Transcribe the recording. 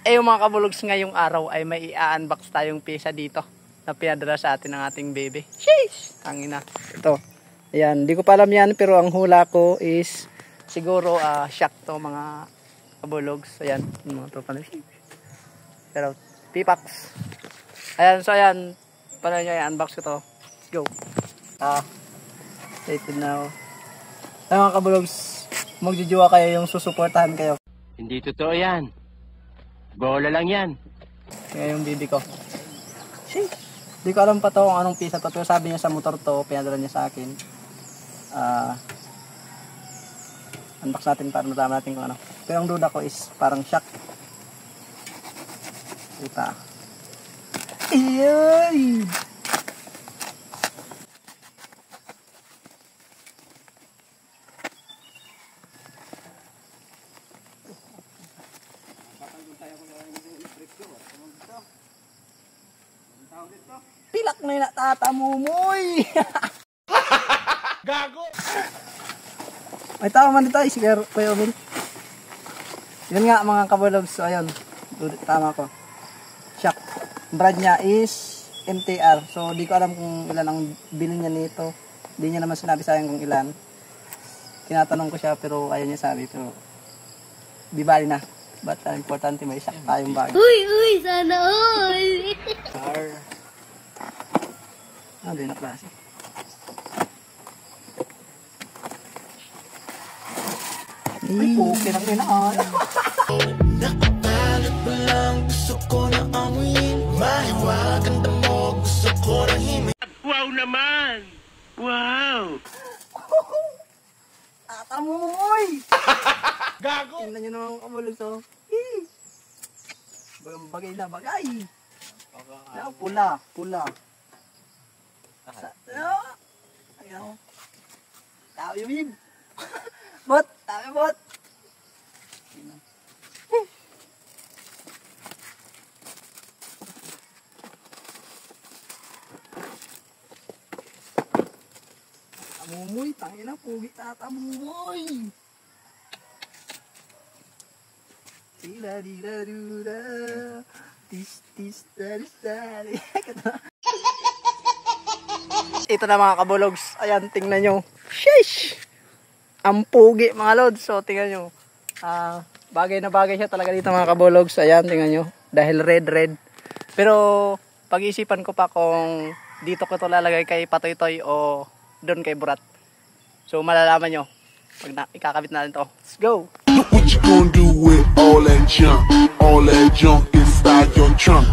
Eh, yung mga kabulogs, ngayong araw ay may i-unbox tayong pisa dito na pinadala sa atin ng ating baby. Sheesh! Tangina. Ito. Ayan, di ko pa alam yan, pero ang hula ko is siguro shock to mga kabulogs. Ayan, yung mga tropa na. Pero, pipax. Ayan, so ayan. Paano nyo i-unbox ko to? Let's go. Excited now. Ayan mga kabulogs, magjujuwa kayo yung susuportahan kayo. Hindi totoo yan. Bola lang yan. Kaya yung bibi ko. Sheesh! Di ko alam pa to kung anong pisa to. Pero sabi niya sa motor to, pinadala niya sa akin. Unbox natin para malaman natin kung ano. Pero ang duda ko is parang shock. Kita. Iyay! Pilak na yung natatamumoy! Gago! May tao man dito, sige, Kuya Obil. Yun nga mga kabulogs, so ayun, tama ko. Shock. Brand niya is MTR, so di ko alam kung ilan ang bilhin niya nito. Di niya naman sinabi sa akin kung ilan. Tinatanong ko siya pero ayaw niya sabi, pero di bali na. Ba't importante may shock tayong bagay. Uy, sana all! Di na klase. Ay, pukin ang kinaan. Nakabalot mo lang, gusto ko na amuin. Mahiwagan mo, gusto ko na himin. Wow naman! Wow! Tatamumoy! Gago! Tingnan nyo naman kabulogs, oh. Bagang bagay na bagay. Pula. Ayaw. Tao yung bib. Bot. Tao bot. Tatamumoy. Tangina. Pugi tatamumoy. Tila-dila-dura. Tis-tis-dari-dari. Ito na mga kabulogs. Ayan, tingnan nyo. Sheesh! Ang pugi mga lods. So, tingnan nyo. Bagay na bagay siya talaga dito mga kabulogs. Ayan, tingnan nyo. Dahil red. Pero, pag-iisipan ko pa kung dito ko ito lalagay kay Patoy-Toy o doon kay Burat. So, malalaman nyo. Pag ikakabit natin to. Let's go! What you gonna do with all that junk? All that junk inside your trunk.